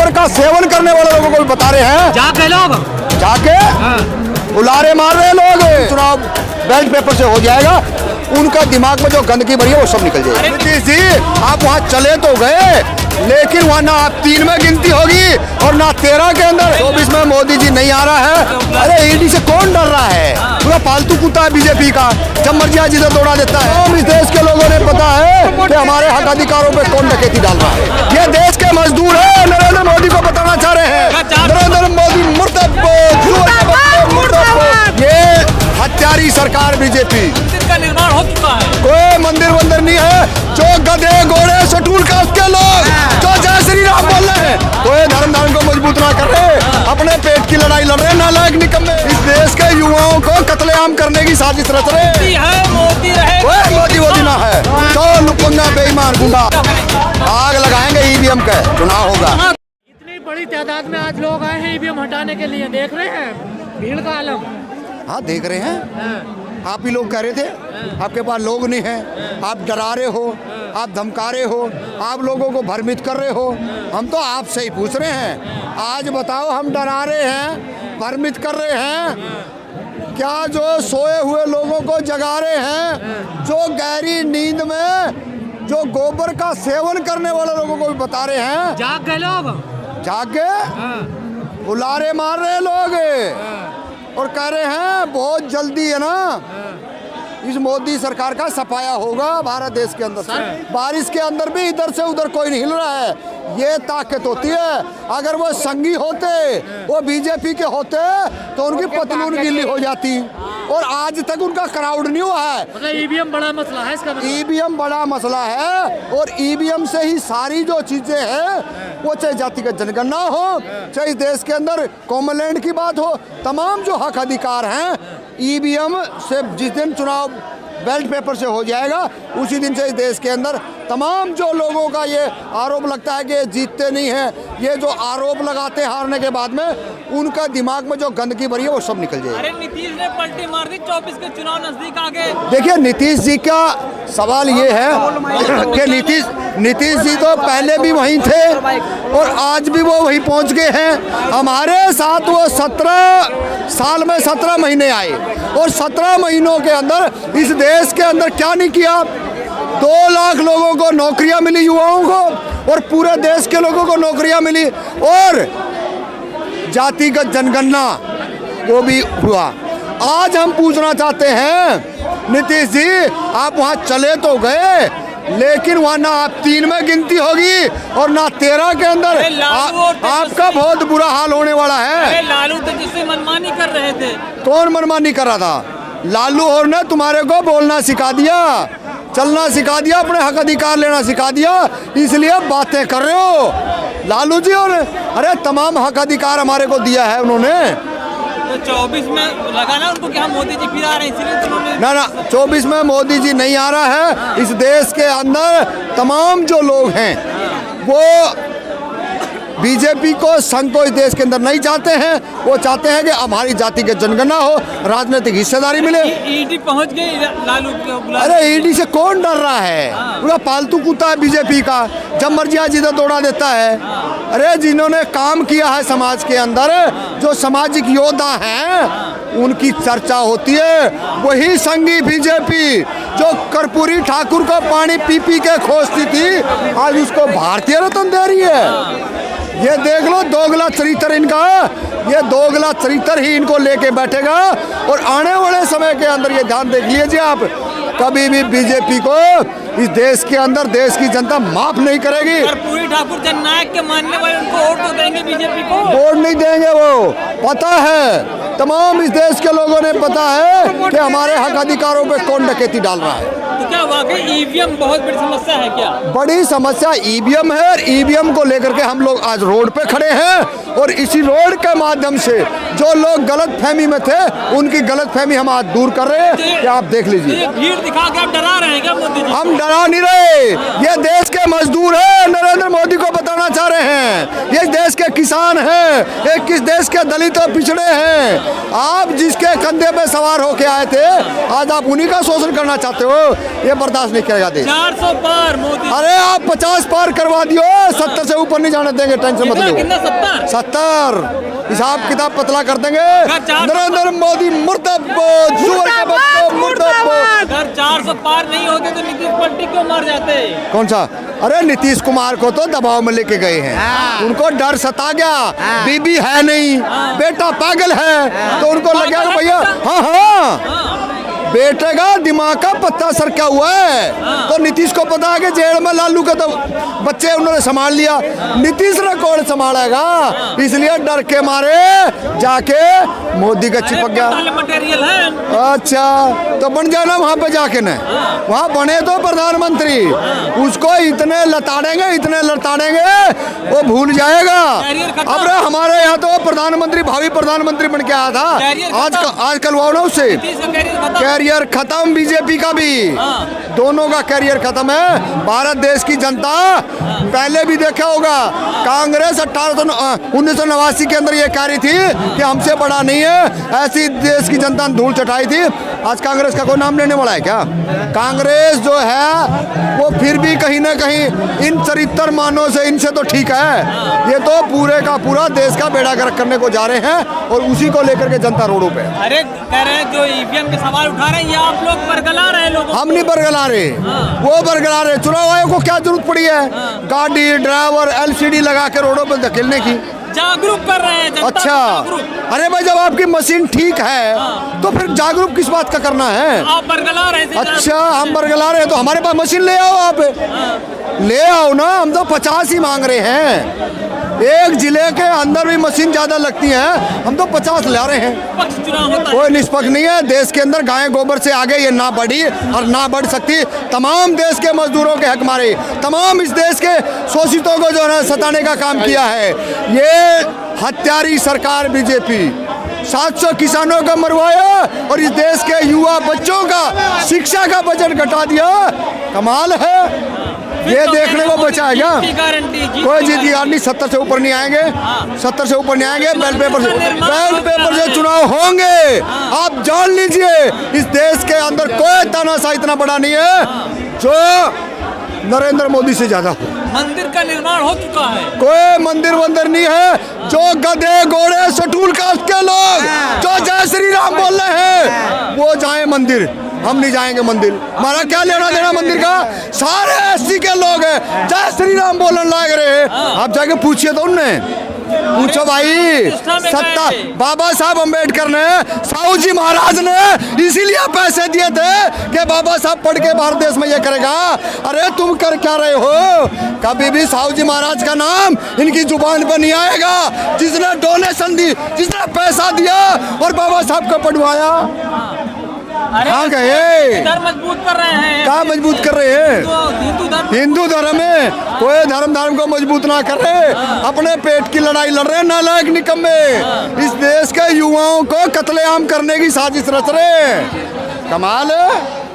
गोबर का सेवन करने वाले लोगों को भी बता रहे हैं। जाके लोग जाके उलारे मार रहे लोग। चुनाव बैलेट पेपर से हो जाएगा, उनका दिमाग में जो गंदगी भरी है वो सब निकल जाएगी। नीतीश जी आप वहाँ चले तो गए, लेकिन वहाँ ना आप 3 में गिनती होगी और ना 13 के अंदर। 24 में मोदी जी नहीं आ रहा है। अरे ईडी से कौन डर रहा है? पूरा फालतू कुत्ता है बीजेपी का, जब मर्जी आज इधर दौड़ा देता है। हम इस देश के लोगों ने पता है कि हमारे हक अधिकारों पे कौन डकैती डाल रहा है। ये देश के मजदूर है, नरेंद्र मोदी को बताना चाह रहे हैं। नरेंद्र मोदी मुर्दाबाद। ये हत्यारी सरकार बीजेपी का निर्माण हो चुका है। कोई मंदिर वंदिर नहीं है। जो गधे घोड़े सटूल कास्ट के लोग जो जय श्री राम बोल रहे हैं, कोई धर्म को मजबूत ना कर रहे, अपने पेट की लड़ाई लड़ रहे नालायक निकम्मे। इस देश के युवाओं को कत्लेआम करने की साजिश रच रहे हैं। मोदी रहे, कोई मोदी ना है। तो लुकुंगा बेईमान गुंडा आग लगाएंगे ईवीएम का चुनाव होगा। इतनी बड़ी तादाद में आज लोग आए हैं ईवीएम हटाने के लिए, देख रहे हैं भीड़ का आलम। हाँ देख रहे हैं। आप ही लोग कह रहे थे आपके पास लोग नहीं है, आप डरा रहे हो, आप धमका रहे हो, आप लोगों को भ्रमित कर रहे हो। हम तो आपसे ही पूछ रहे हैं, आज बताओ हम डरा रहे हैं, भ्रमित कर रहे हैं क्या? जो सोए हुए लोगों को जगा रहे हैं, जो गहरी नींद में जो गोबर का सेवन करने वाले लोगों को भी बता रहे हैं। जाग गए लोग, जाके उलारे मार रहे लोग और कह रहे हैं बहुत जल्दी है ना इस मोदी सरकार का सफाया होगा भारत देश के अंदर से। बारिश के अंदर भी इधर से उधर कोई नहीं हिल रहा है। ये ताकत होती है। अगर वो संगी होते, वो बीजेपी के होते तो उनकी पतलून गीली हो जाती। और आज तक उनका क्राउड नहीं हुआ है। मतलब ईवीएम बड़ा मसला है इसका। ईवीएम बड़ा मसला है और ईवीएम से ही सारी जो चीजें हैं, वो चाहे जातिगत जनगणना हो, चाहे इस देश के अंदर कॉमन लैंड की बात हो, तमाम जो हक अधिकार हैं ईवीएम से जिस दिन चुनाव बैलेट पेपर से हो जाएगा उसी दिन से इस देश के अंदर तमाम जो लोगों का ये आरोप लगता है कि जीतते नहीं हैं, ये जो आरोप लगाते हैं हारने के बाद में, उनका दिमाग में जो गंदगी भरी है वो सब निकल जाएगी। अरे नीतीश ने पलटी मार दी, 24 के चुनाव नजदीक आ गए। देखिए नीतीश जी का सवाल ये है कि नीतीश जी तो पहले भी वहीं थे और आज भी वो वहीं पहुंच गए हैं। हमारे साथ वो 17 साल में 17 महीने आए और 17 महीनों के अंदर इस देश के अंदर क्या नहीं किया। 2 लाख लोगों को नौकरियां मिली, युवाओं को, और पूरे देश के लोगों को नौकरियां मिली, और जातिगत जनगणना वो भी हुआ। आज हम पूछना चाहते हैं नीतीश जी आप वहां चले तो गए, लेकिन वहाँ ना आप 3 में गिनती होगी और ना 13 के अंदर। आपका बहुत बुरा हाल होने वाला है। लालू तो जिससे मनमानी कर रहे थे। कौन मनमानी कर रहा था? लालू और ने तुम्हारे को बोलना सिखा दिया, चलना सिखा दिया, अपने हक अधिकार लेना सिखा दिया, इसलिए बातें कर रहे हो लालू जी। और अरे तमाम हक अधिकार हमारे को दिया है उन्होंने। तो 24 में लगा ना उनको कि हम मोदी जी फिर आ रहे हैं, इसलिए तो उन्होंने ना 24 में मोदी जी नहीं आ रहा है। इस देश के अंदर तमाम जो लोग हैं वो बीजेपी को, संघ को इस देश के अंदर नहीं चाहते हैं। वो चाहते हैं कि हमारी जाति की जनगणना हो, राजनीतिक हिस्सेदारी मिले। ईडी पहुंच गई लालू के। अरे ईडी से कौन डर रहा है? पूरा फालतू कुत्ता है बीजेपी का, जब मर्जी आज इधर दौड़ा देता है। अरे जिन्होंने काम किया है समाज के अंदर, जो सामाजिक योद्धा हैं, उनकी चर्चा होती है। वही संघी बीजेपी जो कर्पूरी ठाकुर को पानी पी पी के खोजती थी, आज उसको भारतीय रत्न दे रही है। ये देख लो दोगला चरित्र इनका, ये दोगला चरित्र ही इनको लेके बैठेगा। और आने वाले समय के अंदर ये ध्यान देख लीजिए आप, कभी भी बीजेपी को इस देश के अंदर देश की जनता माफ नहीं करेगी। कर्पूरी ठाकुर जननायक के मानने वाले उनको वोट तो देंगे बीजेपी को? वोट नहीं देंगे, वो पता है, तमाम इस देश के लोगों ने पता है कि हमारे हक अधिकारों पे कौन डकैती डाल रहा है। तो क्या वाकई ईवीएम बहुत बड़ी समस्या है क्या? बड़ी समस्या ईवीएम है और ईवीएम को लेकर के हम लोग आज रोड पे खड़े हैं और इसी रोड के माध्यम से जो लोग गलत फहमी में थे उनकी गलत फहमी हम आज दूर कर रहे हैं। कि आप देख लीजिए, भीड़ दिखा के आप डरा रहे हैं क्या मोदी जी? हम डरा नहीं रहे, ये देश के मजदूर हैं, नरेंद्र मोदी को बताना चाह रहे हैं। ये देश के किसान हैं, ये किस देश के दलित और पिछड़े हैं। आप जिसके कंधे पे सवार होके आए थे, आज आप उन्हीं का शोषण करना चाहते हो। ये बर्दाश्त नहीं करेगा देश। 400 पार मोदी। अरे आप 50 पार करवा दियो, 70 से ऊपर नहीं जाने देंगे, टेंशन मत लो। कितना 70 हिसाब किताब पतला कर देंगे। नरेंद्र मोदी मुर्दाबाद, सुअर के बच्चे मुर्दाबाद। अगर 400 पार नहीं होते तो नीतीश पलटी क्यों मार जाते? कौन सा? अरे नीतीश कुमार को तो दबाव में लेके गए हैं, उनको डर सता गया। बीबी है नहीं, बेटा पागल है, तो उनको लग गया कि भैया हाँ बेटे का दिमाग का पत्ता सरका हुआ है। तो नीतीश को पता है कि जेल में लालू का तो बच्चे उन्होंने संभाल लिया, नीतीश ने कौन संभालेगा, इसलिए डर के मारे जाके मोदी का चिपक गया। मटेरियल है। अच्छा तो बन जाना वहां पे जाके न, वहां बने तो प्रधानमंत्री, उसको इतने लताड़ेंगे वो भूल जाएगा। अब हमारे यहाँ तो प्रधानमंत्री भावी प्रधानमंत्री बन के आया था, आज कल हुआ ना उससे कैरियर खत्म। बीजेपी का भी दोनों का कैरियर खत्म है। भारत देश की जनता पहले भी देखा होगा, कांग्रेस 1989 के अंदर ये कह रही थी कि हमसे बड़ा नहीं है, ऐसी देश की जनता ने धूल चटाई थी। आज कांग्रेस का कोई नाम लेने वाला है क्या? कांग्रेस जो है वो फिर भी कहीं ना कहीं इन चरित्र मानों से इनसे तो ठीक है, ये तो पूरे का पूरा देश का बेड़ा गर्क करने को जा रहे हैं और उसी को लेकर के जनता रोडों पे। अरे कह रहे हैं जो ईवीएम के सवाल उठा रहे हैं, ये आप लोग बरगला रहे हैं लोगों। हम नहीं बरगला रहे, वो बरगला रहे। चुनाव आयोग को क्या जरूरत पड़ी है गाड़ी ड्राइवर LCD लगा के रोडों पर धकेलने की? जागरूक कर रहे हैं जनता। अच्छा अरे भाई जब आपकी मशीन ठीक है तो फिर जागरूक किस बात का करना है? आप बरगला रहे हैं। अच्छा हम बरगला रहे हैं तो हमारे पास मशीन ले आओ, आप ले आओ ना। हम तो 50 ही मांग रहे हैं, एक जिले के अंदर भी मशीन ज्यादा लगती है, हम तो 50 ला रहे हैं। कोई निष्पक्ष नहीं है देश के अंदर। गाय गोबर से आगे ये ना बढ़ी और ना बढ़ सकती। तमाम देश के मजदूरों के हक मारे, तमाम इस देश के शोषितों को जो है सताने का काम किया है ये हत्यारी सरकार बीजेपी। 700 किसानों का मरवाया और इस देश के युवा बच्चों का शिक्षा का बजट घटा दिया। कमाल है, ये देखने को बचा है क्या? कोई जीत की गारंटी 70 से ऊपर नहीं आएंगे, 70 से ऊपर नहीं आएंगे। बैलेट पेपर से चुनाव होंगे, आप जान लीजिए। इस देश के अंदर कोई तानाशाह इतना बड़ा नहीं है जो नरेंद्र मोदी से ज्यादा हो। मंदिर का निर्माण हो चुका है, कोई मंदिर नहीं है। जो गधे घोड़े शेड्यूल कास्ट के लोग जो जय श्री राम बोल रहे हैं वो जाए मंदिर, हम नहीं जाएंगे मंदिर। हमारा क्या लेना देना मंदिर का? सारे SC के लोग हैं जय श्री राम बोलने लायक रहे। आप जाके पूछिए तो उनने, पूछो भाई। सत्ता बाबा साहब अम्बेडकर ने, साहू जी महाराज ने इसीलिए पैसे दिए थे कि बाबा साहब पढ़ के भारत देश में ये करेगा। अरे तुम कर क्या रहे हो? कभी भी साहू जी महाराज का नाम इनकी जुबान पर नहीं आएगा। जिसने डोनेशन दी, जिसने पैसा दिया और बाबा साहब को पढ़वाया, कहाँ गए? मजबूत कर रहे हैं। कहाँ मजबूत कर रहे हैं? हिंदू धर्म में कोई धर्म को मजबूत ना कर रहे, अपने पेट की लड़ाई लड़ रहे हैं नालायक निकम्मे। इस देश के युवाओं को कत्लेआम करने की साजिश रच रहे। कमाल है।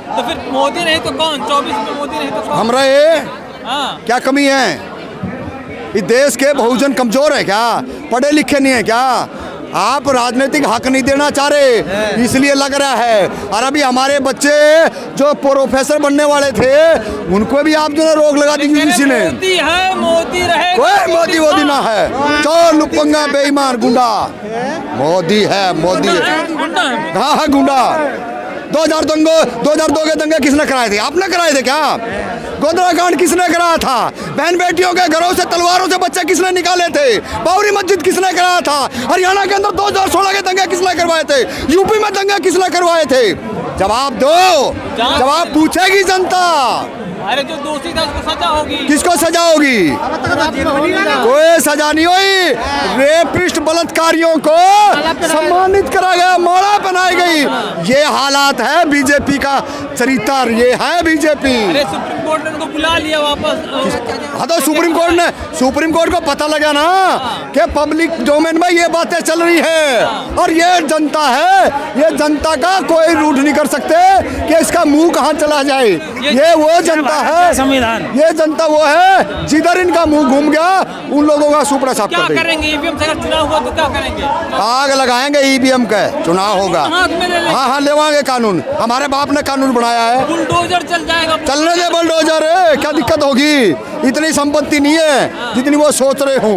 तो फिर मोदी नहीं तो कौन? 24 में मोदी नहीं तो कौन? हम रहे। क्या कमी है? इस देश के बहुजन कमजोर है क्या? पढ़े लिखे नहीं है क्या? आप राजनीतिक हक नहीं देना चाह रहे इसलिए लग रहा है। और अभी हमारे बच्चे जो प्रोफेसर बनने वाले थे उनको भी आप जो है रोक लगा दी किसी ने। मोदी है, मोदी रहे, कोई मोदी ना है। चोर लुपंगा बेईमान गुंडा मोदी है, मोदी है। हाँ है गुंडा। 2002 के दंगे किसने कराए थे? आपने कराए थे क्या? गोधरा कांड किसने कराया था? बहन बेटियों के घरों से तलवारों से बच्चे किसने निकाले थे? बाबरी मस्जिद किसने कराया था? हरियाणा के अंदर 2016 के दंगे किसने करवाए थे? यूपी में दंगे किसने करवाए थे? जवाब दो, जवाब पूछेगी जनता। अरे जो दोषी था उसको सजा होगी। किसको सजा होगी? कोई सजा नहीं हुई। रेपिस्ट बलात्कारियों को सम्मानित करा गया, माला पहनाई गई। ये हालात है बीजेपी का चरित्र, ये है बीजेपी। अरे सुप्रीम कोर्ट ने उनको बुला लिया वापस। हाँ तो सुप्रीम कोर्ट को पता लगा ना कि पब्लिक डोमेन में ये बातें चल रही है और ये जनता है, ये जनता का कोई रूट नहीं कर सकते कि इसका मुंह कहाँ चला जाए। ये वो जनता है, संविधान। ये जनता वो है जिधर इनका मुंह घूम गया उन लोगों का सुपड़ा साफ क्या कर देगी। करेंगे ईवीएम से अगर चुनाव हुआ तो क्या करेंगे? आग लगाएंगे ईवीएम का चुनाव होगा। हाथ में ले लेंगे। हाँ हाँ लेवाएंगे कानून, हमारे बाप ने कानून बनाया है। बुलडोजर चल जाएगा। चलने दे बुलडोजर, क्या दिक्कत होगी? इतनी संपत्ति नहीं है जितनी वो सोच रहे हो।